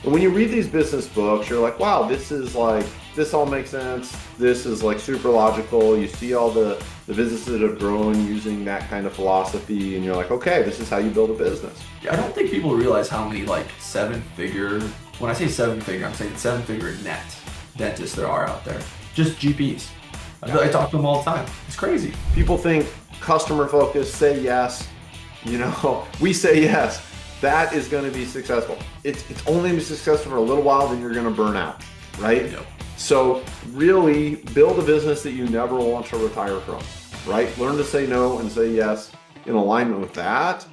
And when you read these business books, you're like, wow, this all makes sense. This is like super logical. You see all the businesses that have grown using that kind of philosophy, and you're like, okay, this is how you build a business. Yeah, I don't think people realize how many like seven figure, when I say seven figure, I'm saying seven figure net dentists there are out there. Just GPs. Yeah. I talk to them all the time. It's crazy. People think customer focus, say yes. We say yes. That is going to be successful. It's only going to be successful for a little while, then you're going to burn out, right? Yep. So really build a business that you never want to retire from, right? Learn to say no and say yes in alignment with that,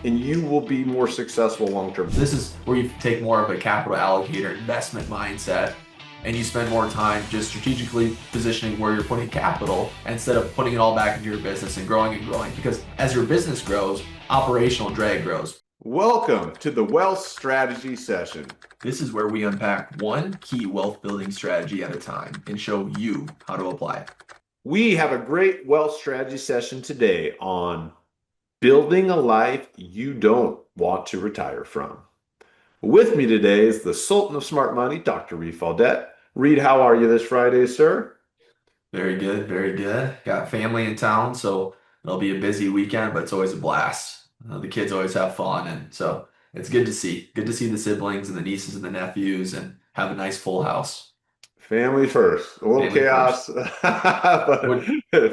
and you will be more successful long term. This is where you take more of a capital allocator investment mindset and you spend more time just strategically positioning where you're putting capital instead of putting it all back into your business and growing. Because as your business grows, operational drag grows. Welcome to the Wealth Strategy Session. This is where we unpack one key wealth building strategy at a time and show you how to apply it. We have a great wealth strategy session today on building a life you don't want to retire from. With me today is the Sultan of Smart Money, Dr. Reed Faldet. Reed, how are you this Friday, sir? Very good, very good. Got family in town, so it'll be a busy weekend, but it's always a blast. The kids always have fun, and so it's good to see. Good to see the siblings and the nieces and the nephews and have a nice full house. Family first. A little Family first. chaos, but What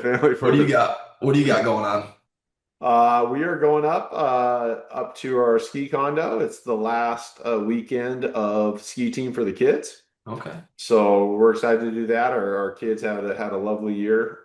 family what do you first. got? What do you got going on? We are going up to our ski condo. It's the last weekend of ski team for the kids. Okay. So we're excited to do that. Our kids had a lovely year,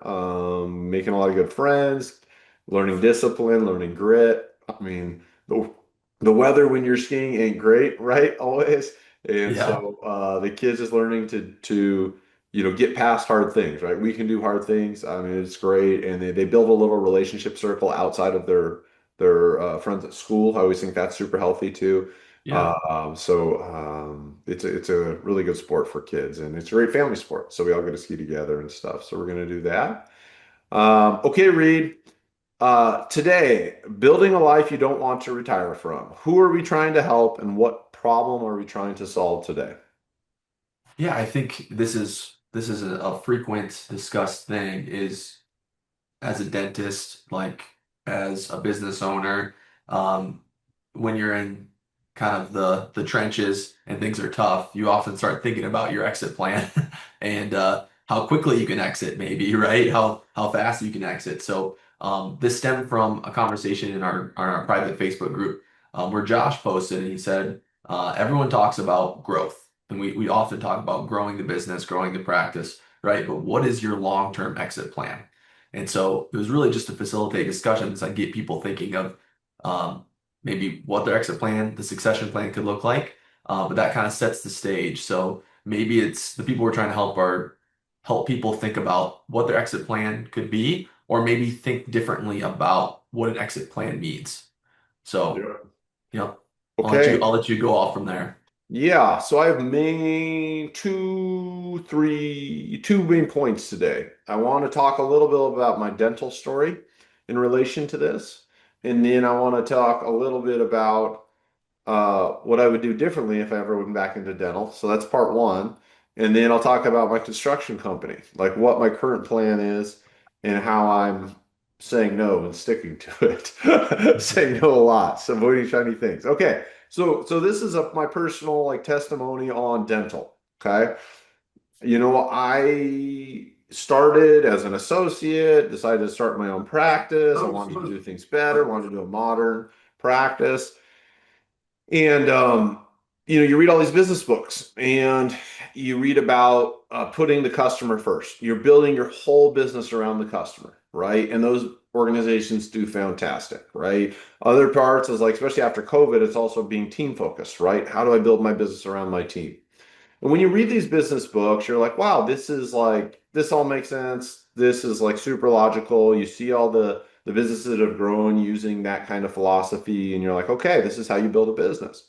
making a lot of good friends, learning discipline, learning grit. I mean, the weather when you're skiing ain't great, right? Always. And Yeah. so the kids is learning to get past hard things, right? We can do hard things. I mean, it's great. And they build a little relationship circle outside of their friends at school. I always think that's super healthy too. Yeah. It's a really good sport for kids, and it's a great family sport. So we all get to ski together and stuff. So we're gonna do that. Okay, Reed. Today, building a life you don't want to retire from. Who are we trying to help, and what problem are we trying to solve today? Yeah, I think this is a frequent discussed thing is as a dentist, like as a business owner, um, when you're in kind of the trenches and things are tough, you often start thinking about your exit plan and how quickly you can exit, maybe, right? How fast you can exit. So this stemmed from a conversation in our private Facebook group where Josh posted and he said, everyone talks about growth, and we often talk about growing the business, growing the practice, right? But what is your long-term exit plan? And so it was really just to facilitate discussions and get people thinking of um, maybe what their exit plan, the succession plan could look like. But that kind of sets the stage. So maybe it's the people we're trying to help are help people think about what their exit plan could be, or maybe think differently about what an exit plan means. So, Yeah. you know, Okay. I'll let you go off from there. Yeah, so I have two main points today. I want to talk a little bit about my dental story in relation to this, and then I want to talk a little bit about what I would do differently if I ever went back into dental. So that's part one. And then I'll talk about my construction company, like what my current plan is and how I'm saying no and sticking to it. Saying no a lot, so avoiding shiny things. Okay. So this is my personal like testimony on dental. Okay. I started as an associate, decided to start my own practice. I wanted to do things better, wanted to do a modern practice. And you read all these business books and you read about putting the customer first. You're building your whole business around the customer, right? And those organizations do fantastic, right? Other parts is like, especially after COVID, it's also being team focused, right? How do I build my business around my team? And when you read these business books, you're like, wow, this all makes sense. This is like super logical. You see all the businesses that have grown using that kind of philosophy, and you're like, okay, this is how you build a business.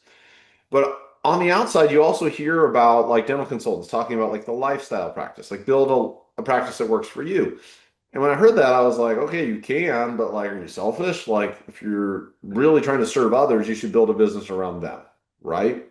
But on the outside, you also hear about like dental consultants talking about like the lifestyle practice, like build a practice that works for you. And when I heard that, I was like, okay, you can, but like, are you selfish? Like, if you're really trying to serve others, you should build a business around them, right?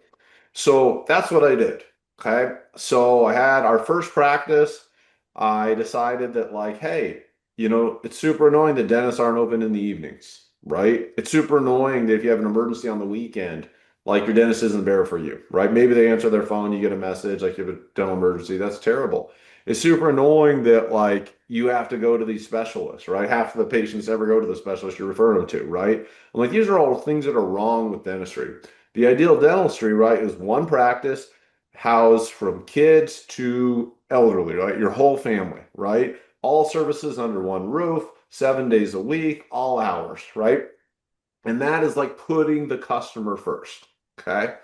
So that's what I did. Okay. So I had our first practice. I decided that, like, hey, it's super annoying that dentists aren't open in the evenings, right? It's super annoying that if you have an emergency on the weekend, like your dentist isn't there for you, right? Maybe they answer their phone, you get a message like you have a dental emergency. That's terrible. It's super annoying that, like, you have to go to these specialists, right? Half of the patients ever go to the specialist you refer them to, right? I'm like, these are all things that are wrong with dentistry. The ideal dentistry, right, is one practice housed from kids to elderly, right? Your whole family, right? All services under one roof, 7 days a week, all hours, right? And that is like putting the customer first. Okay.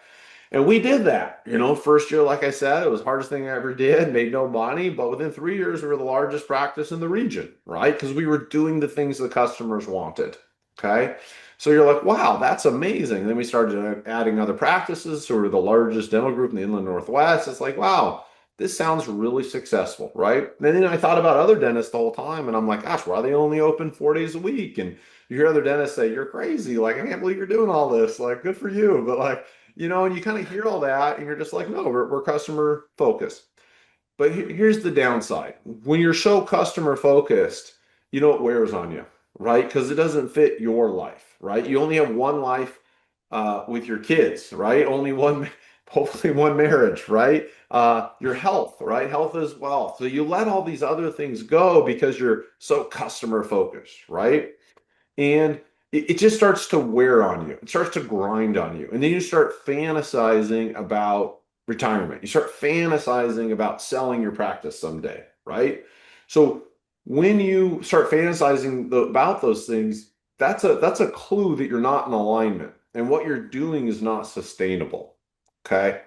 And we did that. First year, like I said, it was the hardest thing I ever did, made no money, but within 3 years, we were the largest practice in the region, right? Because we were doing the things the customers wanted. Okay. So you're like, wow, that's amazing. Then we started adding other practices. So we're the largest dental group in the Inland Northwest. It's like, wow, this sounds really successful, right? And then I thought about other dentists the whole time, and I'm like, gosh, why are they only open 4 days a week? And you hear other dentists say, you're crazy. Like, I can't believe you're doing all this. Like, good for you. But like, and you kind of hear all that and you're just like, no, we're customer focused. But here's the downside. When you're so customer focused, it wears on you, right? Because it doesn't fit your life, right? You only have one life with your kids, right? Only one, hopefully one marriage, right? Your health, right? Health is wealth. So you let all these other things go because you're so customer focused, right? And it just starts to wear on you. It starts to grind on you. And then you start fantasizing about retirement. You start fantasizing about selling your practice someday, right? So when you start fantasizing about those things, that's a clue that you're not in alignment and what you're doing is not sustainable. Okay.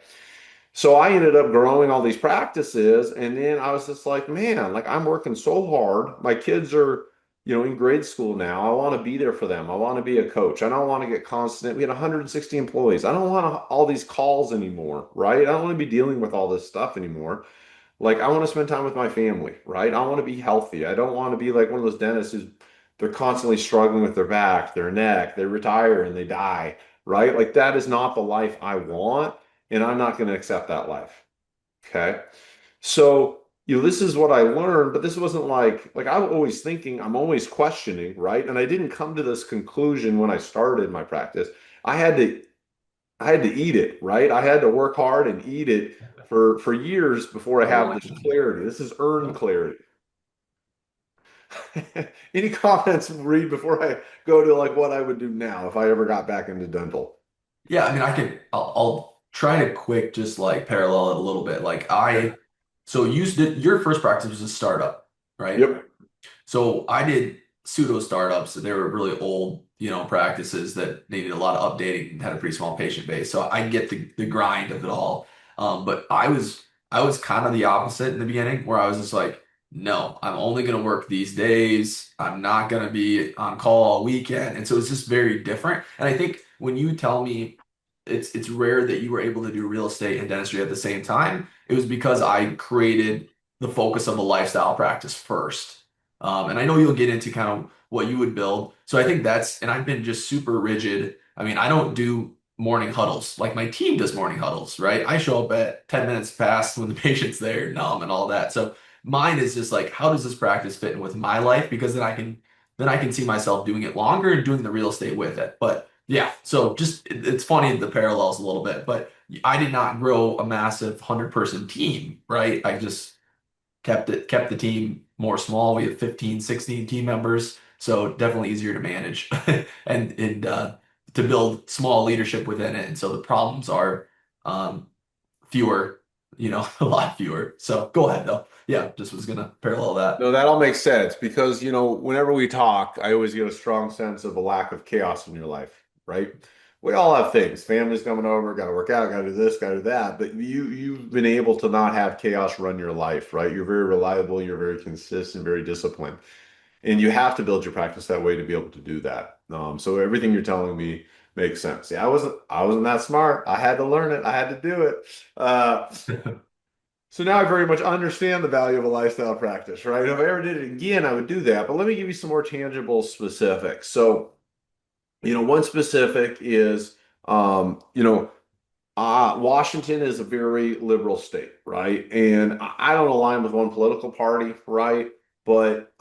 So I ended up growing all these practices, and then I was just like, man, like I'm working so hard. My kids are, in grade school now. I want to be there for them. I want to be a coach. I don't want to get constant. We had 160 employees. I don't want all these calls anymore, right? I don't want to be dealing with all this stuff anymore. Like I want to spend time with my family, right? I want to be healthy. I don't want to be like one of those dentists who's they're constantly struggling with their back, their neck, they retire and they die, right? Like that is not the life I want, and I'm not going to accept that life. Okay. So, this is what I learned, but this wasn't like I'm always thinking, I'm always questioning, right? And I didn't come to this conclusion when I started my practice. I had to I had to eat it, right? I had to work hard and eat it for years before I A have long this time. clarity. This is earned Yep. clarity. Any comments, Reed, before I go to like what I would do now if I ever got back into dental? Yeah, I mean, I'll try to quick just like parallel it a little bit. Like Okay. so you did your first practice was a startup, right? Yep. So I did pseudo startups. They were really old, practices that needed a lot of updating and had a pretty small patient base. So I get the grind of it all. But I was kind of the opposite in the beginning, where I was just like, no, I'm only gonna work these days. I'm not gonna be on call all weekend. And so it's just very different. And I think when you tell me it's rare that you were able to do real estate and dentistry at the same time, it was because I created the focus of a lifestyle practice first. And I know you'll get into kind of what you would build. So I think and I've been just super rigid. I mean, I don't do morning huddles like my team does morning huddles, right? I show up at 10 minutes past when the patient's there, numb and all that. So mine is just like, how does this practice fit in with my life? Because then I can see myself doing it longer and doing the real estate with it. But yeah, so just it's funny the parallels a little bit, but I did not grow a massive 100-person team, right? I just kept the team more small. We have 15, 16 team members, so definitely easier to manage and to build small leadership within it. And so the problems are fewer, a lot fewer. So go ahead though. Yeah, just was gonna parallel that. No, that all makes sense because, whenever we talk, I always get a strong sense of a lack of chaos in your life, right? We all have things. Family's coming over, got to work out, got to do this, got to do that. But you've been able to not have chaos run your life, right? You're very reliable, you're very consistent, very disciplined. And you have to build your practice that way to be able to do that. So everything you're telling me makes sense. Yeah, I wasn't that smart. I had to learn it. I had to do it. So now I very much understand the value of a lifestyle practice, right? If I ever did it again, I would do that. But let me give you some more tangible specifics. So, one specific is, Washington is a very liberal state, right? And I don't align with one political party, right? But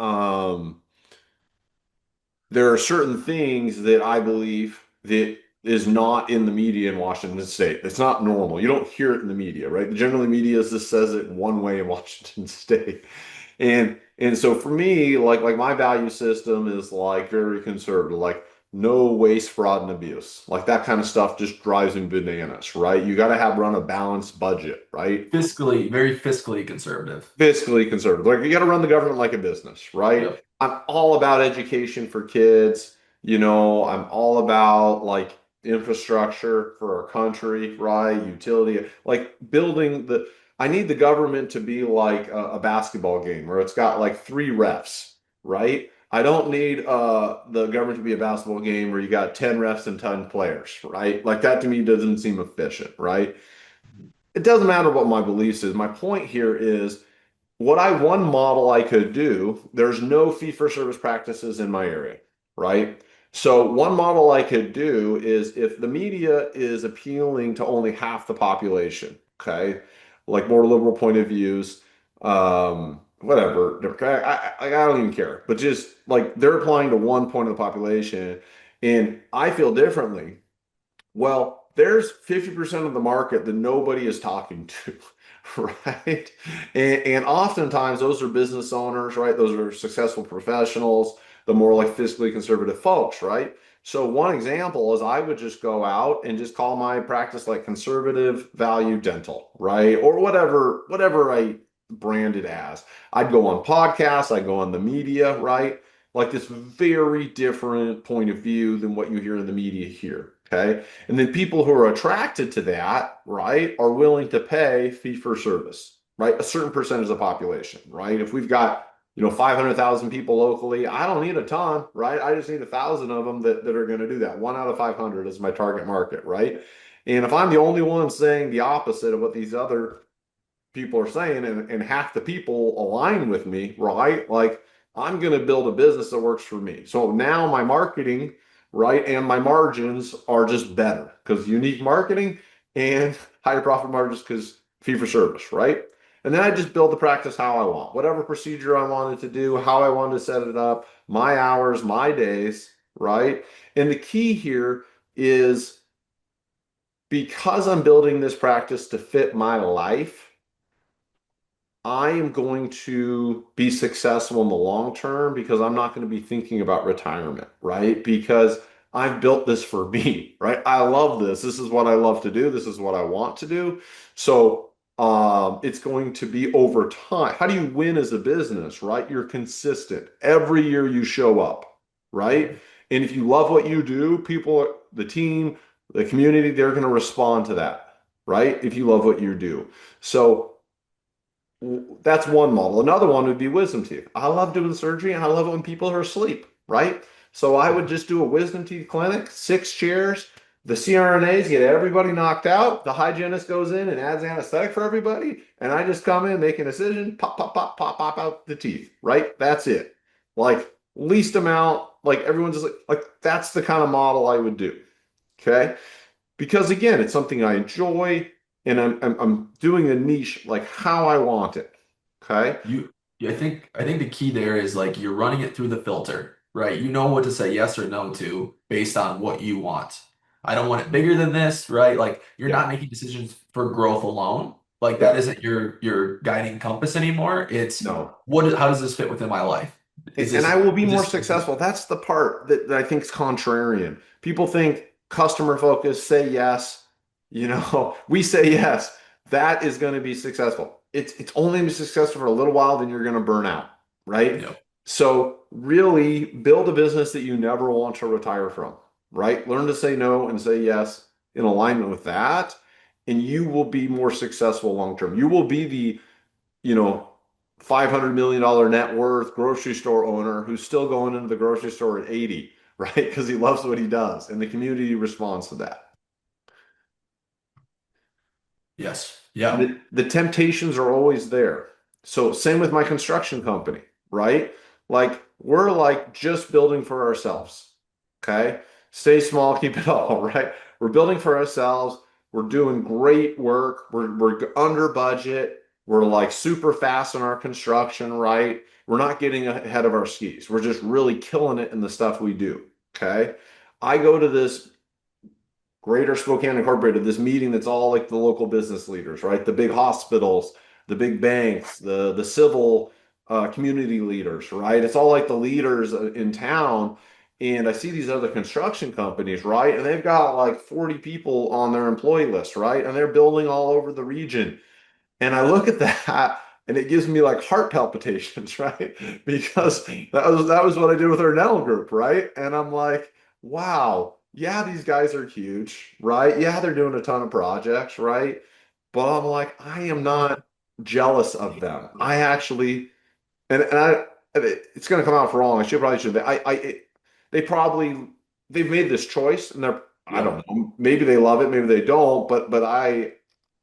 there are certain things that I believe that is not in the media in Washington State. It's not normal. You don't hear it in the media, right? Generally, media just says it one way in Washington State. And so for me, like my value system is like very conservative, like no waste, fraud, and abuse. Like that kind of stuff just drives me bananas, right? You got to have run a balanced budget, right? Fiscally, very fiscally conservative. Fiscally conservative. Like you got to run the government like a business, right? Yep. I'm all about education for kids. I'm all about like infrastructure for our country, right? Utility, like building the. I need the government to be like a basketball game where it's got like three refs, right? I don't need the government to be a basketball game where you got 10 refs and 10 players, right? Like that to me doesn't seem efficient, right? It doesn't matter what my beliefs is. My point here is one model I could do, there's no fee for service practices in my area, right? So one model I could do is if the media is appealing to only half the population, okay, like more liberal point of views, whatever, I don't even care, but just like they're applying to one point of the population, and I feel differently. Well, there's 50% of the market that nobody is talking to, right? And oftentimes those are business owners, right? Those are successful professionals, the more like fiscally conservative folks, right? So one example is I would just go out and just call my practice like conservative value dental, right? Or whatever I brand it as. I'd go on podcasts, I'd go on the media, right? Like this very different point of view than what you hear in the media here. Okay. And then people who are attracted to that, right, are willing to pay fee for service, right? A certain percentage of the population, right? If we've got, 500,000 people locally, I don't need a ton, right? I just need 1,000 of them that are going to do that. One out of 500 is my target market, right? And if I'm the only one saying the opposite of what these other people are saying and half the people align with me, right? Like I'm going to build a business that works for me. So now my marketing, right, and my margins are just better because unique marketing and higher profit margins because fee for service, right? And then I just build the practice how I want, whatever procedure I wanted to do, how I wanted to set it up, my hours, my days, right? And the key here is because I'm building this practice to fit my life, I am going to be successful in the long term because I'm not going to be thinking about retirement, right? Because I've built this for me, right? I love this. This is what I love to do. This is what I want to do. So it's going to be over time. How do you win as a business, right? You're consistent. Every year you show up, right? And if you love what you do, people, the team, the community, they're going to respond to that, right? If you love what you do. So that's one model. Another one would be wisdom teeth. I love doing surgery and I love it when people are asleep, right? So I would just do a wisdom teeth clinic, 6 chairs, the CRNAs get everybody knocked out. The hygienist goes in and adds anesthetic for everybody. And I just come in, make an incision, pop, pop, pop, pop, pop out the teeth, right? That's it. Like least amount, like everyone's just like that's the kind of model I would do. Okay. Because again, it's something I enjoy and I'm doing a niche like how I want it. Okay. You, yeah, I think the key there is like you're running it through the filter, right? You know what to say yes or no to based on what you want. I don't want it bigger than this, right? Like you're Yeah. not making decisions for growth alone. Like that Yeah. isn't your guiding compass anymore. It's No. how does this fit within my life? Is And this I will be is more this successful. That's the part that I think is contrarian. People think customer focus, say yes. We say yes. That is going to be successful. It's only going to be successful for a little while, then you're going to burn out, right? Yep. So really build a business that you never want to retire from, right? Learn to say no and say yes in alignment with that, and you will be more successful long term. You will be the you know, $500 million net worth grocery store owner who's still going into the grocery store at 80, right? Because he loves what he does and the community responds to that. Yes. Yeah. The temptations are always there. So, same with my construction company, right? Like, we're like just building for ourselves. Okay. Stay small, keep it all, right? We're building for ourselves. We're doing great work. We're under budget. We're like super fast in our construction, right? We're not getting ahead of our skis. We're just really killing it in the stuff we do. Okay. I go to this Greater Spokane Incorporated, this meeting that's all like the local business leaders, right? The big hospitals, the big banks, the civil community leaders, right? It's all like the leaders in town. And I see these other construction companies, right? And they've got like 40 people on their employee list, right? And they're building all over the region. And I look at that and it gives me like heart palpitations, right? Because that was what I did with our dental group, right? And I'm like, wow, yeah, these guys are huge, right? Yeah, they're doing a ton of projects, right? But I'm like, I am not jealous of them. I actually, and I, it's going to come out wrong. I should. They probably they've made this choice, and they're I Yeah. don't know. Maybe they love it, maybe they don't. But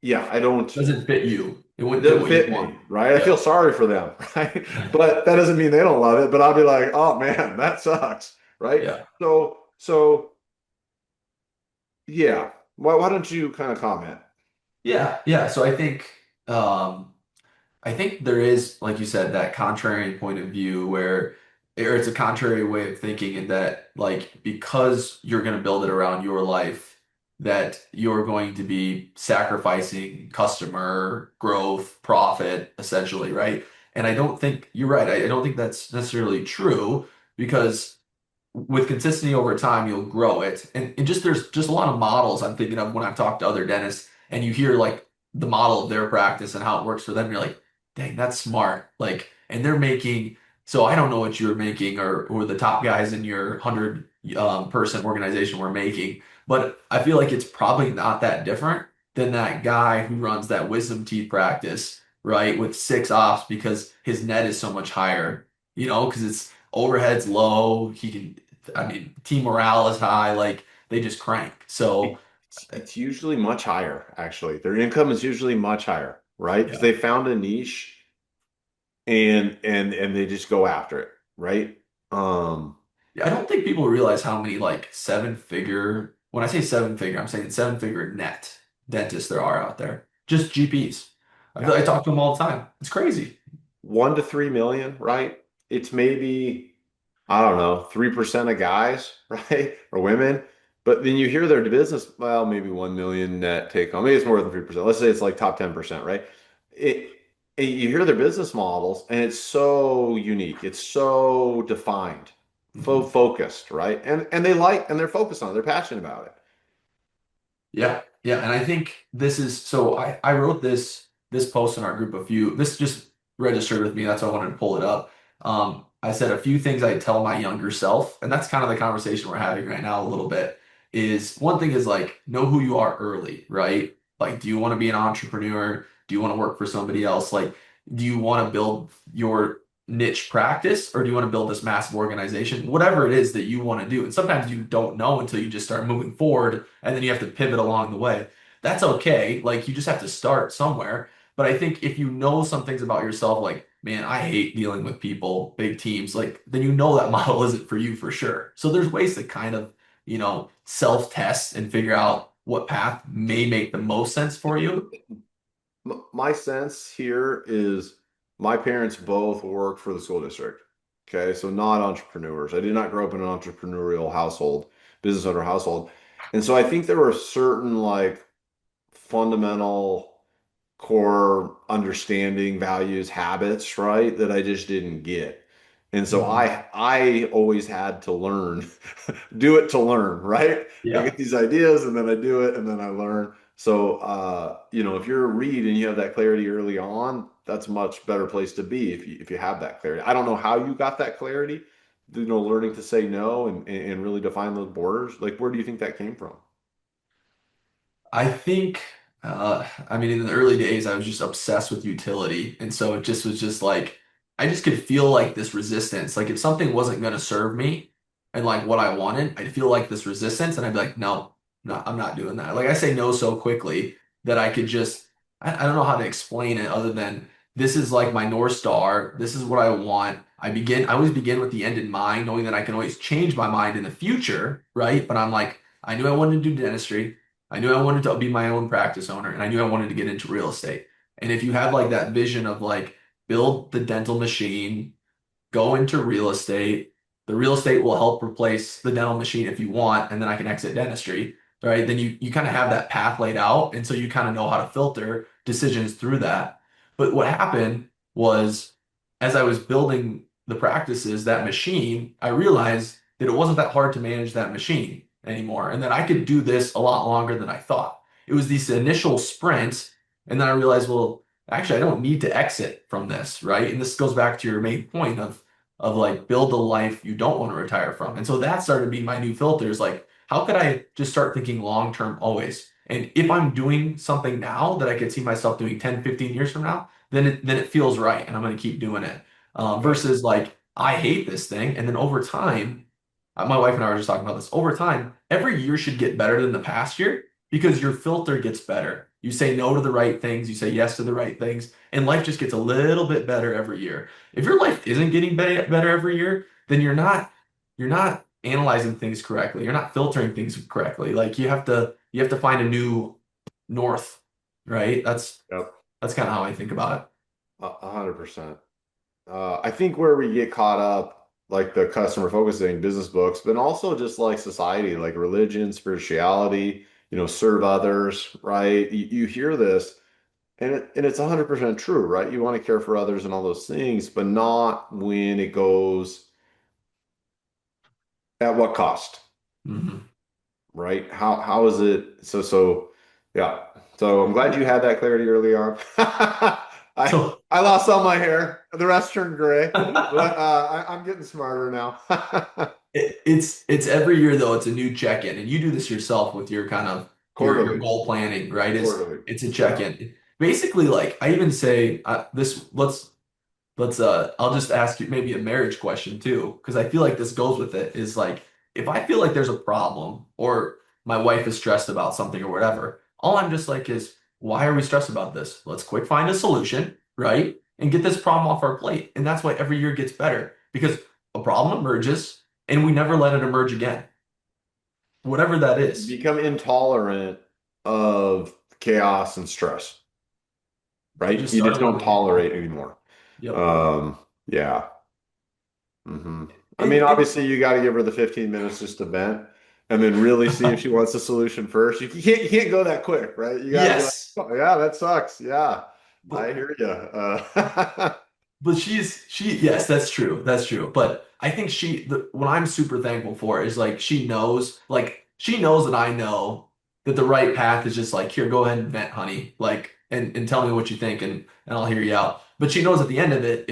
yeah, I don't. Doesn't fit you. It It wouldn't fit doesn't what you fit want. me, right? I feel Yeah. sorry for them, right? But that doesn't mean they don't love it. But I'll be like, oh man, that sucks, right? Yeah. So yeah. Why don't you kind of comment? Yeah. Yeah. So I think there is, like you said, that contrarian point of view where, or it's a contrary way of thinking in that, like, because you're going to build it around your life, that you're going to be sacrificing customer growth, profit, essentially, right? And I don't think you're right. I don't think that's necessarily true because with consistency over time, you'll grow it. And just there's just a lot of models I'm thinking of when I've talked to other dentists and you hear like the model of their practice and how it works for them. You're like, dang, that's smart. Like, and they're making, so I don't know what you're making or the top guys in your 100 person organization were making, but I feel like it's probably not that different than that guy who runs that wisdom teeth practice, right? With six ops because his net is so much higher, because it's overhead's low. He can, I mean, team morale is high. Like they just crank. So It's usually much higher, actually. Their income is usually much higher, right? Because yeah, they found a niche and they just go after it, right? Um, yeah. I don't think people realize how many like seven figure. When I say seven figure, I'm saying seven figure net dentists there are out there. Just GPs. I feel yeah. like I talk to them all the time. It's crazy. 1 to 3 million, right? It's maybe, I don't know, 3% of guys, right? Or women. But then you hear their business, well, maybe 1 million net take home. Maybe it's more than 3%. Let's say it's like top 10%, right? It, you hear their business models and it's so unique. It's so defined, Mhm. focused, right? And they like and they're focused on it. They're passionate about it. Yeah, yeah, and I think this is so I wrote this post in our group this just registered with me, that's why I wanted to pull it up. I said a few things I tell my younger self, and that's kind of the conversation we're having right now a little bit, is one thing is like know who you are early, right? Like, do you want to be an entrepreneur? Do you want to work for somebody else? Like, do you want to build your niche practice or do you want to build this massive organization? Whatever it is that you want to do. And sometimes you don't know until you just start moving forward and then you have to pivot along the way. That's okay. Like you just have to start somewhere. But I think if you know some things about yourself, like, man, I hate dealing with people, big teams, like then you know that model isn't for you for sure. So there's ways to kind of, self-test and figure out what path may make the most sense for you. My sense here is my parents both work for the school district. Okay, so not entrepreneurs. I did not grow up in an entrepreneurial household, business owner household. And so I think there were certain like fundamental core understanding, values, habits, right, that I just didn't get. And so Mhm. I always had to learn, do it to learn, right? I Yeah. get these ideas and then I do it and then I learn. So if you're a read and you have that clarity early on, that's a much better place to be if you have that clarity. I don't know how you got that clarity, learning to say no and really define those borders. Like where do you think that came from? I think, I mean, in the early days, I was just obsessed with utility. And so it just was just like, I just could feel like this resistance. Like if something wasn't going to serve me and like what I wanted, I'd feel like this resistance and I'd be like, no, no, I'm not doing that. Like I say no so quickly that I could just, I don't know how to explain it other than this is like my North Star. This is what I want. I always begin with the end in mind, knowing that I can always change my mind in the future, right? But I'm like, I knew I wanted to do dentistry. I knew I wanted to be my own practice owner, and I knew I wanted to get into real estate. And if you have like that vision of like build the dental machine, go into real estate. The real estate will help replace the dental machine if you want, and then I can exit dentistry, right? Then you kind of have that path laid out, and so you kind of know how to filter decisions through that. But what happened was, as I was building the practices, that machine, I realized that it wasn't that hard to manage that machine anymore, and that I could do this a lot longer than I thought. It was these initial sprints, and then I realized, well, actually, I don't need to exit from this, right? And this goes back to your main point of like build a life you don't want to retire from. And so that started being my new filters. Like, how could I just start thinking long term always? And if I'm doing something now that I could see myself doing 10, 15 years from now, then it feels right and I'm going to keep doing it. Yep. Versus like, I hate this thing. And then over time, my wife and I were just talking about this. Over time, every year should get better than the past year because your filter gets better. You say no to the right things, you say yes to the right things, and life just gets a little bit better every year. If your life isn't getting better every year, then you're not analyzing things correctly. You're not filtering things correctly. Like you have to find a new north, right? That's Yep. that's kind of how I think about 100%. I think where we get caught up, like the customer focusing business books, but also just like society, like religion, spirituality, serve others, right? You hear this and it's 100% true, right? You want to care for others and all those things, but not when it goes at what cost, it. right? How is it? Yeah. So I'm glad you had that clarity early on. I So I lost all my hair. The rest turned gray, but I'm getting smarter now. it's every year though, it's a new check-in, and you do this yourself with your kind of your Quarterly, goal planning, right? Is quarterly. it's a Yeah. check-in. Basically, like I even say this. Let's I'll just ask you maybe a marriage question too, because I feel like this goes with it. Is like if I feel like there's a problem or my wife is stressed about something or whatever, all I'm just like is why are we stressed about this? Let's quick find a solution, right? And get this problem off our plate. And that's why every year gets better because a problem emerges and we never let it emerge again, whatever that You is. become intolerant of chaos and stress, right? Just You start just don't eliminating them. tolerate anymore. Yep. Yeah. I mean, And obviously, you got to give her the 15 minutes just to vent, and then really see if she wants a solution first. You can't go that quick, right? You got to be like, yes, oh, yeah, that sucks. Yeah, but I hear you. But yes, that's true. That's true. But I think what I'm super thankful for is like, she knows that I know that the right path is just like, here, go ahead and vent, honey. Like, and tell me what you think and I'll hear you out. But she knows at the end of it,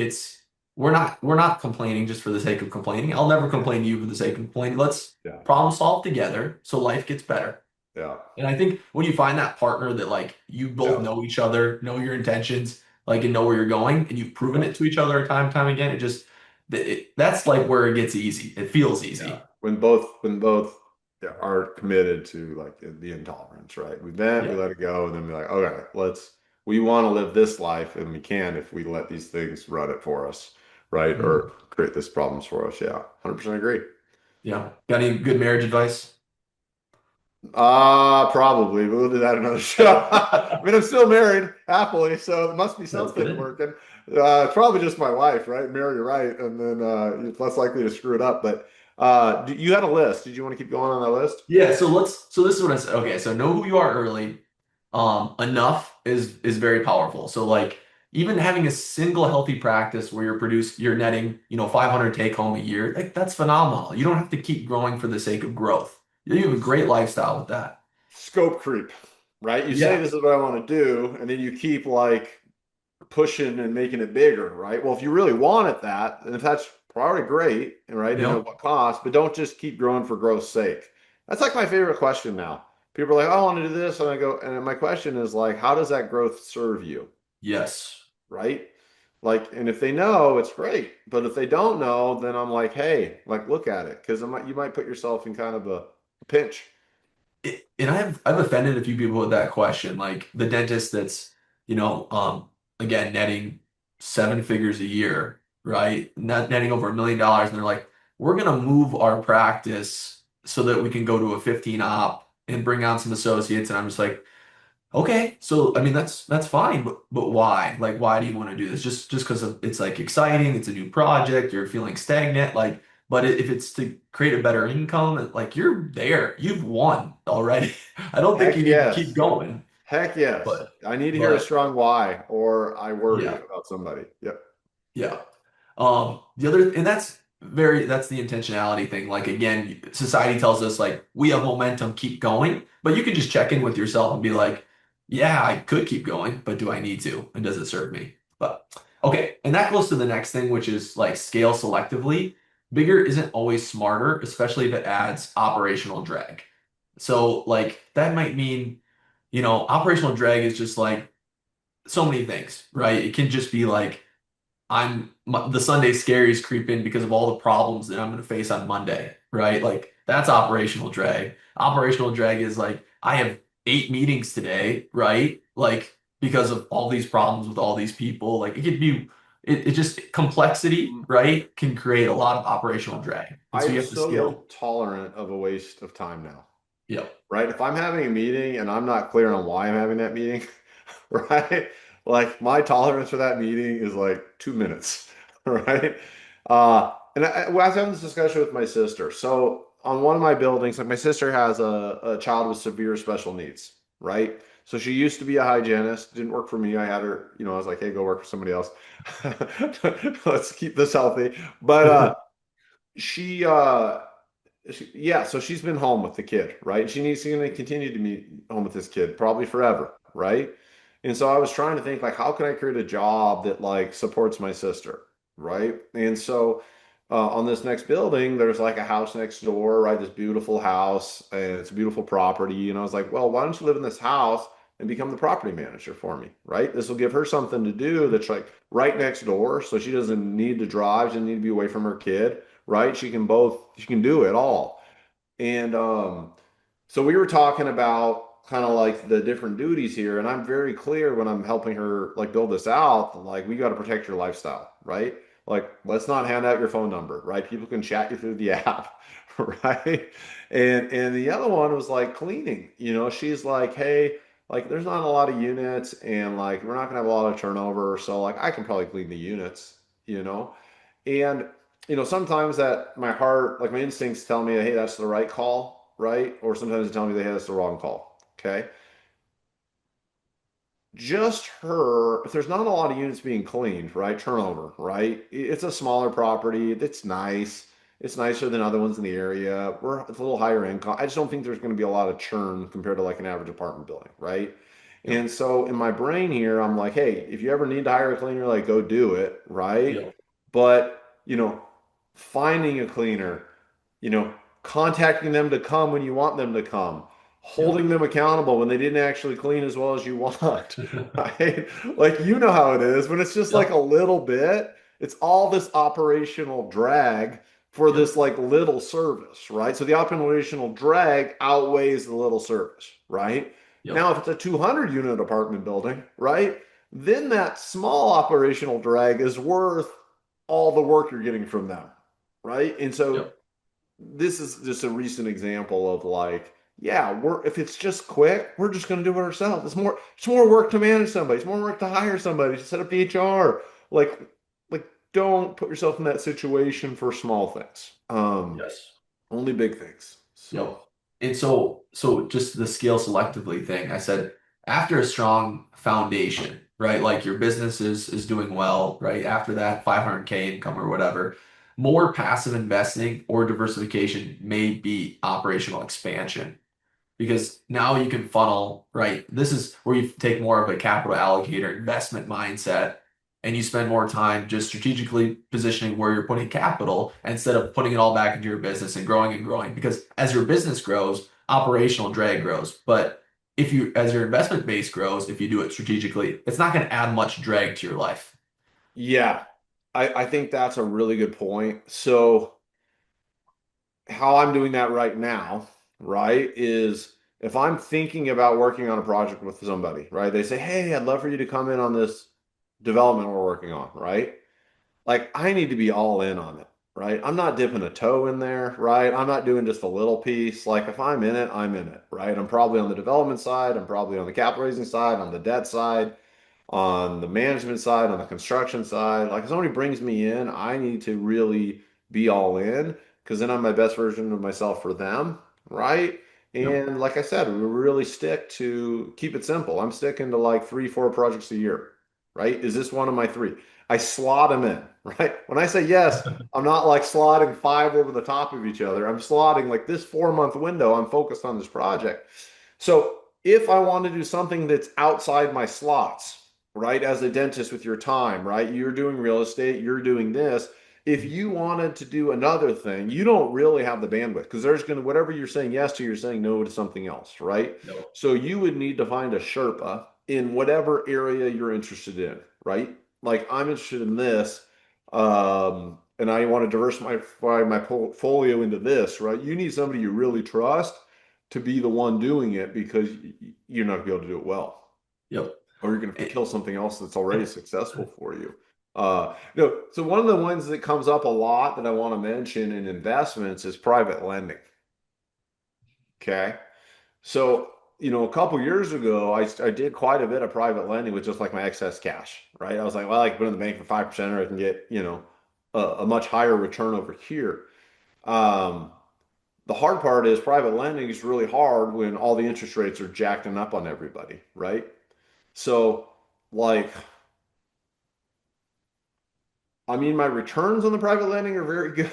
we're not complaining just for the sake of complaining. I'll never complain to you for the sake of complaining. Let's Yeah, problem solve together so life gets better. yeah, And I think when you find that partner that like you both yeah, know each other, know your intentions, like and know where you're going, and you've proven yeah, it to each other time and time again, that's like where it gets easy. It feels yeah. easy. When both are committed to like the intolerance, right? We vent, we Yeah. let it go, and then we're like, okay, we want to live this life, and we can if we let these things run it for us, right? Mhm. Or create these problems for us. Yeah, 100% agree. Yeah. Got any good marriage advice? Probably. But we'll do that another show. I mean, I'm still married happily, so there must be That's something good. working. It's probably just my wife, right? Marry you right, and then you're less likely to screw it up. But you had a list. Did you want to keep going on that list? Yeah, so this is what I said. Okay, so know who you are early. Enough is very powerful. So like even having a single healthy practice where you're netting, 500 take home a year, like that's phenomenal. You don't have to keep growing for the sake of growth. You have a great lifestyle with that. Scope creep, right? You say Yeah. this is what I want to do, and then you keep like pushing and making it bigger, right? Well, if you really wanted that, and if that's probably great, right? And at Yep. what cost, but don't just keep growing for growth's sake. That's like my favorite question now. People are like, oh, I want to do this. And I go, and my question is like, how does that growth serve you? Yes. Right? Like, and if they know, it's great. But if they don't know, then I'm like, hey, like, look at it. Because you might put yourself in kind of a pinch. And I've offended a few people with that question, like the dentist that's, again, netting 7 figures a year, right? Netting over $1 million, and they're like, we're gonna move our practice so that we can go to a 15 op and bring on some associates. And I'm just like, okay, so I mean that's fine, but why? Like, why do you want to do this? Just because it's like exciting, it's a new project, you're feeling stagnant, like. But if it's to create a better income, like you're there, you've won already. I don't think Heck you need to keep yes. going. Heck yes. But I need to hear a but strong why, or I worry yeah, about somebody. Yep. yeah. The other, and that's the intentionality thing. Like again, society tells us like we have momentum, keep going, but you can just check in with yourself and be like, yeah, I could keep going, but do I need to? And does it serve me? But okay, and that goes to the next thing, which is like scale selectively. Bigger isn't always smarter, especially if it adds operational drag. So like that might mean, operational drag is just like so many things, right? It can just be like the Sunday scaries creep in because of all the problems that I'm going to face on Monday, right? Like that's operational drag. Operational drag is like I have 8 meetings today, right? Like because of all these problems with all these people. Like it could be it just complexity, right, can create a lot of operational drag. And so I'm you have to so scale. tolerant of a waste of time now, Yep. right? If I'm having a meeting and I'm not clear on why I'm having that meeting, right? Like my tolerance for that meeting is like 2 minutes, right? I was having this discussion with my sister. So on one of my buildings, like my sister has a child with severe special needs, right? So she used to be a hygienist, didn't work for me. I had her, I was like, hey, go work for somebody else. Let's keep this healthy. But she yeah, so she's been home with the kid, right? She needs to continue to be home with this kid probably forever, right? And so I was trying to think like, how can I create a job that like supports my sister, right? And so on this next building, there's like a house next door, right? This beautiful house, and it's a beautiful property. And I was like, well, why don't you live in this house and become the property manager for me, right? This will give her something to do that's like right next door, so she doesn't need to drive, she doesn't need to be away from her kid, right? She can do it all. And so we were talking about kind of like the different duties here, and I'm very clear when I'm helping her like build this out, like we got to protect your lifestyle, right? Like let's not hand out your phone number, right? People can chat you through the app, right? And the other one was like cleaning. She's like, "Hey, like there's not a lot of units and like we're not gonna have a lot of turnover, so like I can probably clean the units, you know?" And sometimes that my heart, like my instincts tell me, hey, that's the right call, right? Or sometimes they tell me, hey, that's the wrong call. Okay. Just her, if there's not a lot of units being cleaned, right? Turnover, right? It's a smaller property. It's nice. It's nicer than other ones in the area. It's a little higher income. I just don't think there's going to be a lot of churn compared to like an average apartment building, right? Yep. And so in my brain here, I'm like, hey, if you ever need to hire a cleaner, like go do it, right? Yep. But, finding a cleaner, you know, contacting them to come when you want them to come, Yep. holding them accountable when they didn't actually clean as well as you want, right? Like, how it is when it's just like a Yep. little bit, it's all this operational drag for Yep. this like little service, right? So the operational drag outweighs the little service, right? Now, Yep. if it's a 200 unit apartment building, right? Then that small operational drag is worth all the work you're getting from them, right? And so Yep. this is just a recent example of like, yeah, we're if it's just quick, we're just going to do it ourselves. It's more work to manage somebody. It's more work to hire somebody to set up the HR. Like like don't put yourself in that situation for small things. Yes. Only big things. Yep. So And so just the scale selectively thing, I said after a strong foundation, right? Like your business is doing well, right? After that 500K income or whatever, more passive investing or diversification may be operational expansion because now you can funnel, right? This is where you take more of a capital allocator investment mindset and you spend more time just strategically positioning where you're putting capital instead of putting it all back into your business and growing and growing. Because as your business grows, operational drag grows. But as your investment base grows, if you do it strategically, it's not going to add much drag to your life. yeah, I think that's a really good point. So how I'm doing that right now, right, is if I'm thinking about working on a project with somebody, right, they say, hey, I'd love for you to come in on this development we're working on, right? Like, I need to be all in on it, right? I'm not dipping a toe in there, right? I'm not doing just a little piece. Like if I'm in it, I'm in it, right? I'm probably on the development side, I'm probably on the capital raising side, on the debt side, on the management side, on the construction side. Like if somebody brings me in, I need to really be all in because then I'm my best version of myself for them, right? Yep. And like I said, we really stick to keep it simple. I'm sticking to like three, four projects a year, right? Is this one of my three? I slot them in, right? When I say yes, I'm not like slotting five over the top of each other. I'm slotting like this 4 month window. I'm focused on this project. So if I want to do something that's outside my slots, right, as a dentist with your time, right, you're doing real estate, you're doing this. If you wanted to do another thing, you don't really have the bandwidth because there's going to, whatever you're saying yes to, you're saying no to something else, right? Yep. So you would need to find a Sherpa in whatever area you're interested in, right? Like I'm interested in this, and I want to diversify my portfolio into this, right? You need somebody you really trust to be the one doing it because you're not gonna be able to do it well, Yep. or you're gonna have to Eh, kill something else that's already successful for you. No, so one of the ones that comes up a lot that I want to mention in investments is private lending. Okay. So, a couple years ago, I did quite a bit of private lending with just like my excess cash, right? I was like, well, I can put it in the bank for 5%, or I can get, a much higher return over here. Um, the hard part is private lending is really hard when all the interest rates are jacking up on everybody, right? So, like, I mean, my returns on the private lending are very good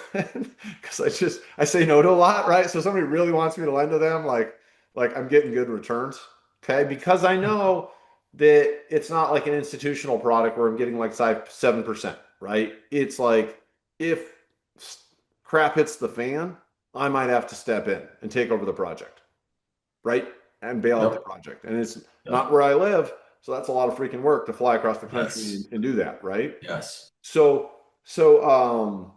because I say no to a lot, right? So somebody really wants me to lend to them, like I'm getting good returns, okay? Because I know that it's not like an institutional product where I'm getting like 7%, right? It's like if crap hits the fan, I might have to step in and take over the project, right? And bail out the Yep. project. And it's not Yep. where I live, so that's a lot of freaking work to fly across the country Yes. and do that, right? Yes. So, so, um,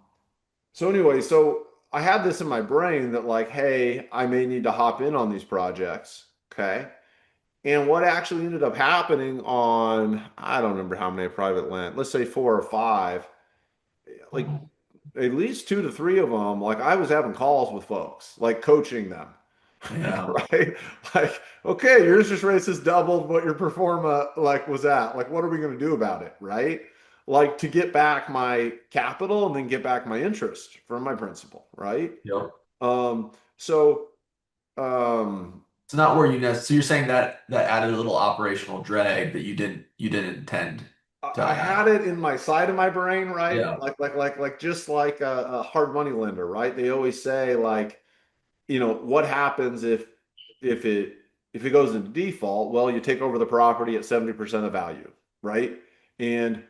so anyway, so I had this in my brain that like, hey, I may need to hop in on these projects. Okay. And what actually ended up happening on, I don't remember how many private land, let's say four or five, like at least two to three of them, like I was having calls with folks, like coaching them, Yeah. right? Like, okay, your interest rates has doubled what your performa like was at. Like, what are we going to do about it, right? Like to get back my capital and then get back my interest from my principal, right? Yep. Um, so um, It's not where so you're saying that that added a little operational drag that you didn't intend to I add. had it in my side of my brain, right? Yeah. Like just like a hard money lender, right? They always say like, what happens if it if it goes into default? Well, you take over the property at 70% of value, right? And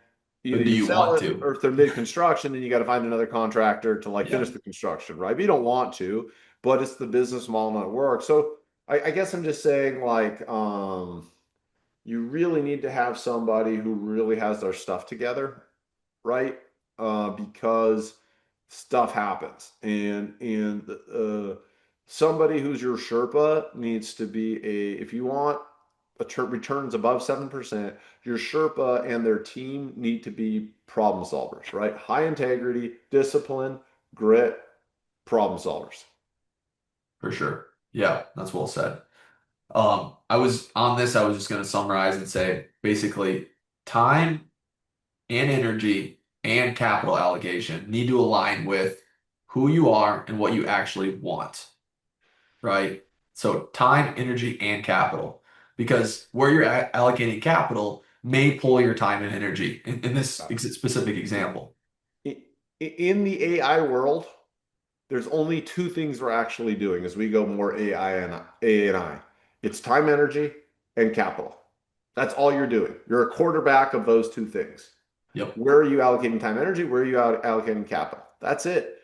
either But do you you sell want it to? or if they're mid-construction, then you got to find another contractor to like finish Yeah. the construction, right? But you don't want to, but it's the business model and it works. So I guess I'm just saying like you really need to have somebody who really has their stuff together, right? Because stuff happens, and somebody who's your Sherpa needs to be if you want returns above 7%, your Sherpa and their team need to be problem solvers, right? High integrity, discipline, grit, problem solvers. For sure. Yeah, that's well said. I was on this, I was just going to summarize and say basically time and energy and capital allocation need to align with who you are and what you actually want, right? So time, energy, and capital. Because where you're allocating capital may pull your time and energy in this specific example. In the AI world, there's only two things we're actually doing as we go more AI and I. It's time, energy, and capital. That's all you're doing. You're a quarterback of those two things. Yep. Where are you allocating time, energy? Where are you allocating capital? That's it.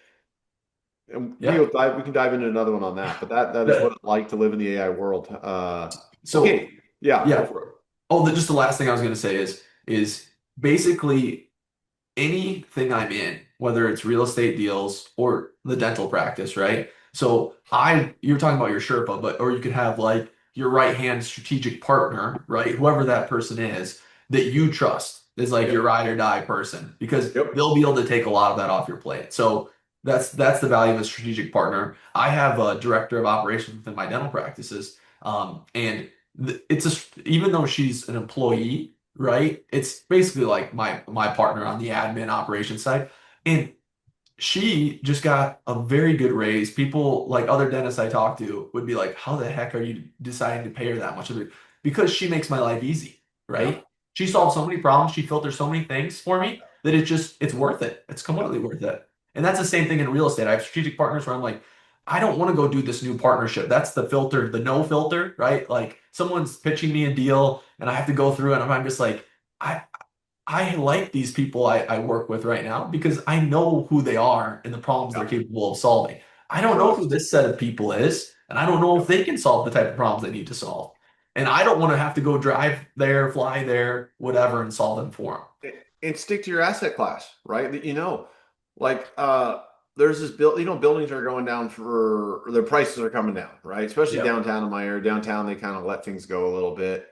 And Yeah. we can dive into another one on that, but that is what That- it's like to live in the AI world. So, Okay, yeah, go yeah. for it. Oh, just the last thing I was going to say is basically anything I'm in, whether it's real estate deals or the dental practice, right? So you're talking about your Sherpa, but or you could have like your right hand strategic partner, right? Whoever that person is that you trust is like your Yep, ride or die person because yep, they'll be able to take a lot of that off your plate. So that's the value of a strategic partner. I have a director of operations within my dental practices, and it's even though she's an employee, right? It's basically like my partner on the admin operations side, and she just got a very good raise. People like other dentists I talk to would be like, "How the heck are you deciding to pay her that much of it?" Because she makes my life easy, Yeah. right? She Yeah. solves so many problems, she filters so many things for me that it's worth it. It's Yeah. completely worth it. And that's the same thing in real estate. I have strategic partners where I'm like, I don't want to go do this new partnership. That's the filter, the no filter, right? Like someone's pitching me a deal and I have to go through it and I'm just like, I I like these people I work with right now because I know who they are and the problems they're Yeah. capable of solving. I don't know who Trust. this set of people is, and I don't know if Yeah. they can solve the type of problems they need to solve. And I don't want to have to go drive there, fly there, whatever, and solve them for them. And stick to your asset class, right? That like there's this buildings are going down for their prices are coming down, right? Especially Yep. downtown in my area. Downtown, they kind of let things go a little bit.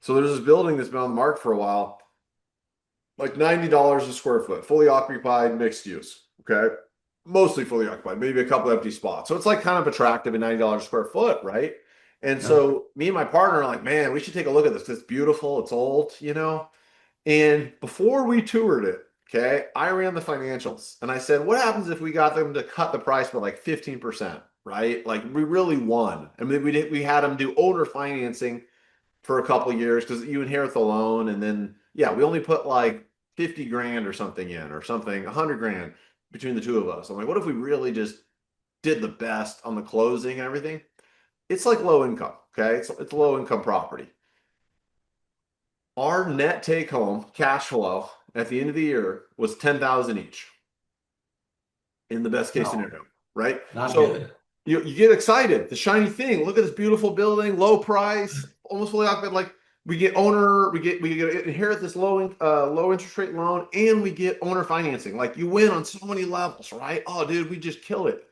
So there's this building that's been on the market for a while, like $90 a square foot, fully occupied, mixed use. Okay. Mostly fully occupied, maybe a couple empty spots. So it's like kind of attractive at $90 a square foot, right? And Yep. so me and my partner are like, man, we should take a look at this. It's beautiful, it's old. And before we toured it, okay, I ran the financials and I said, what happens if we got them to cut the price by like 15%, right? Like we really won. I mean, we had them do owner financing for a couple of years because you inherit the loan and then yeah, we only put like 50 grand or something in or something, 100 grand between the two of us. I'm like, what if we really just did the best on the closing and everything? It's like low income, okay? It's low income property. Our net take home cash flow at the end of the year was 10,000 each in the best case No, scenario, right? not So good. you get excited. The shiny thing. Look at this beautiful building, low price, almost fully occupied. Like we get inherit this low interest rate loan, and we get owner financing. Like you win on so many levels, right? Oh, dude, we just killed it.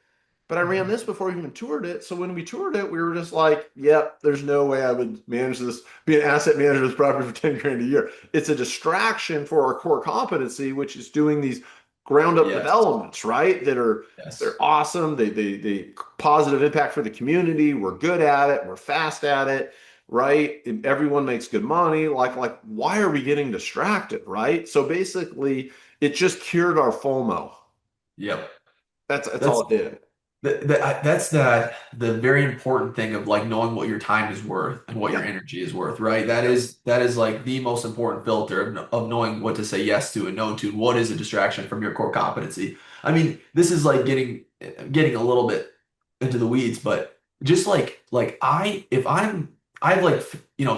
But I ran this before we even toured it. So when we toured it, we were just like, yep, there's no way I would manage this, be an asset manager of this property for 10 grand a year. It's a distraction for our core competency, which is doing these ground up Yes. developments, right? They're Yes. awesome. They positive impact for the community. We're good at it. We're fast at it, right? And everyone makes good money. Like why are we getting distracted, right? So basically, it just cured our FOMO. Yep. That's That's all it did. that's the very important thing of like knowing what your time is worth and what your Yep. energy is worth, right? Yep. That is like the most important filter of knowing what to say yes to and no to, and what is a distraction from your core competency. I mean, this is like getting a little bit into the weeds, but just like I if I have like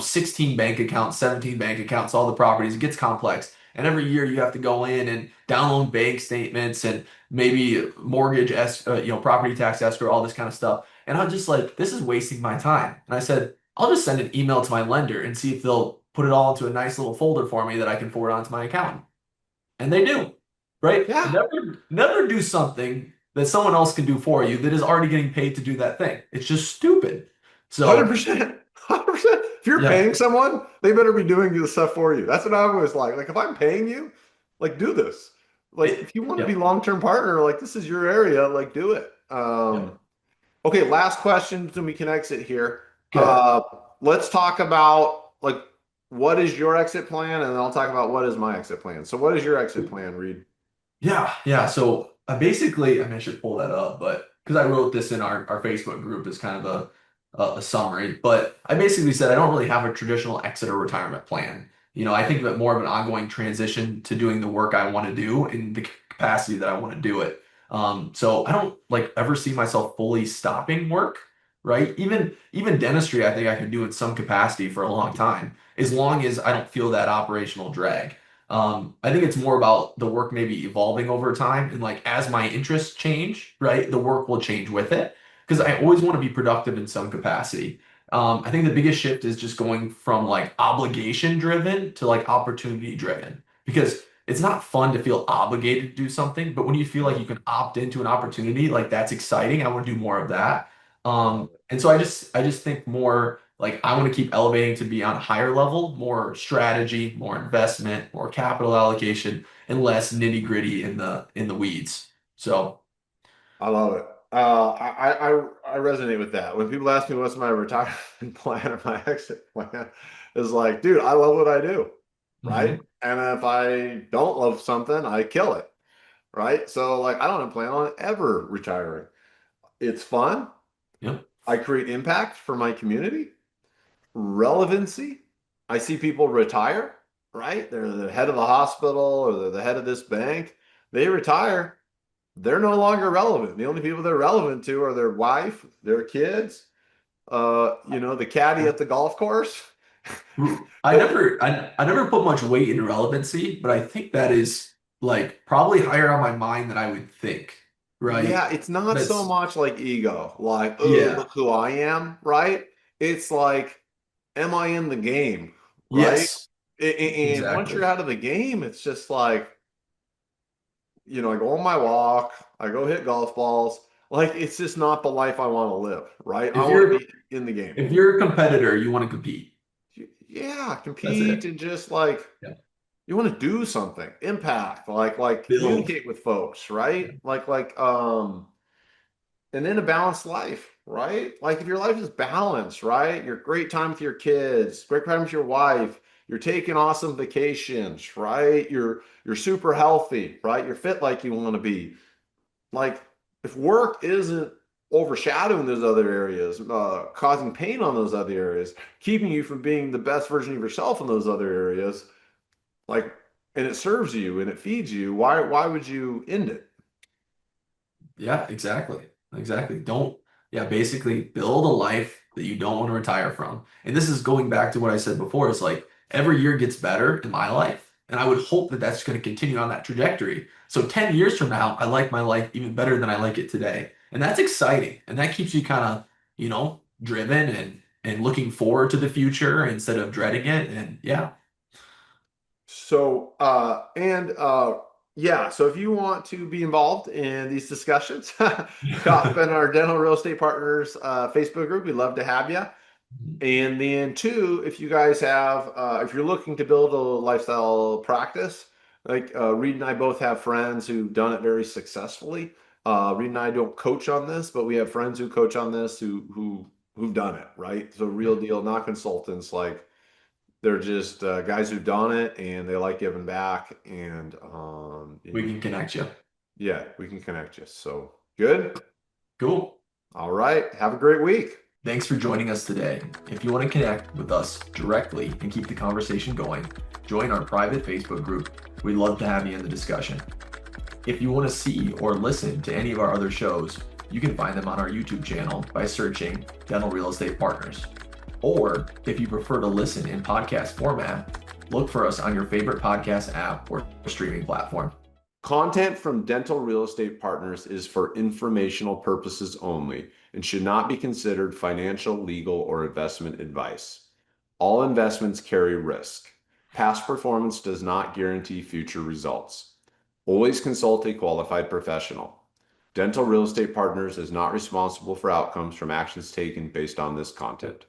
16 bank accounts, 17 bank accounts, all the properties, it gets complex. And every year you have to go in and download bank statements and maybe property tax escrow, all this kind of stuff. And I'm just like, this is wasting my time. And I said, I'll just send an email to my lender and see if they'll put it all into a nice little folder for me that I can forward on to my accountant. And they do, right? Yeah. Never do something that someone else can do for you that is already getting paid to do that thing. It's just stupid. So, 100%. 100%. If you're yeah, paying someone, they better be doing the stuff for you. That's what I always like. Like if I'm paying you, like do this. Like if you want to be yep, long-term partner, like this is your area, like do it. yep. Okay, last question, then we can exit here. Okay. Let's talk about like what is your exit plan, and then I'll talk about what is my exit plan. So what is your exit plan, Reed? Yeah, yeah. So basically, I mean, I should pull that up, but because I wrote this in our Facebook group as kind of a summary, but I basically said I don't really have a traditional exit or retirement plan. I think of it more of an ongoing transition to doing the work I want to do in the capacity that I want to do it. So I don't like ever see myself fully stopping work, right? Even dentistry, I think I can do in some capacity for a long time, as long as I don't feel that operational drag. I think it's more about the work maybe evolving over time and like as my interests change, right, the work will change with it because I always want to be productive in some capacity. I think the biggest shift is just going from like obligation driven to like opportunity driven because it's not fun to feel obligated to do something, but when you feel like you can opt into an opportunity, like that's exciting. I want to do more of that. And so I just think more like I want to keep elevating to be on a higher level, more strategy, more investment, more capital allocation, and less nitty gritty in the weeds. So I love it. I resonate with that. When people ask me what's my retirement plan or my exit plan, is like, dude, I love what I do, right? Hmm. And if I don't love something, I kill it, right? So like, I don't plan on ever retiring. It's fun. Yep. I create impact for my community, relevancy. I see people retire, right? They're the head of the hospital or they're the head of this bank. They retire, they're no longer relevant. The only people they're relevant to are their wife, their kids, the caddy at the golf course. I But never I never put much weight in relevancy, but I think that is like probably higher on my mind than I would think, right? yeah, it's not so That's much like ego, like, oh, yeah. look who I am, right? It's like, am I in the game, right? Yes, And once you're exactly. out of the game, it's just like, I go on my walk, I go hit golf balls. Like, it's just not the life I want to live, right? I If want to you're be in the game. if you're a competitor, you want to compete. Yeah, That's compete it. and just like Yeah. you want to do something, impact, like Build. communicate with folks, right? Yeah. And then a balanced life, right? Like if your life is balanced, right? You're great time with your kids, great time with your wife, you're taking awesome vacations, right? You're super healthy, right? You're fit like you want to be. Like if work isn't overshadowing those other areas, causing pain on those other areas, keeping you from being the best version of yourself in those other areas, like, and it serves you and it feeds you, why would you end it? Yeah, exactly. Exactly. Don't, yeah, basically build a life that you don't want to retire from. And this is going back to what I said before. It's like every year gets better in my life. And I would hope that that's going to continue on that trajectory. So 10 years from now, I like my life even better than I like it today. And that's exciting. And that keeps you kind of, driven and looking forward to the future instead of dreading it. And yeah. So, yeah, so if you want to be involved in these discussions, hop in our Dental Real Estate Partners Facebook group. We'd love to have you. And then two, if you guys have, if you're looking to build a lifestyle practice, like Reed and I both have friends who've done it very successfully. Reed and I don't coach on this, but we have friends who coach on this who've done it, right? So real deal, not consultants. Like they're just guys who've done it and they like giving back. And We you can can, connect you. yeah, we can connect you. So good. Cool. All right. Have a great week. Thanks for joining us today. If you want to connect with us directly and keep the conversation going, join our private Facebook group. We'd love to have you in the discussion. If you want to see or listen to any of our other shows, you can find them on our YouTube channel by searching Dental Real Estate Partners. Or if you prefer to listen in podcast format, look for us on your favorite podcast app or streaming platform. Content from Dental Real Estate Partners is for informational purposes only and should not be considered financial, legal, or investment advice. All investments carry risk. Past performance does not guarantee future results. Always consult a qualified professional. Dental Real Estate Partners is not responsible for outcomes from actions taken based on this content.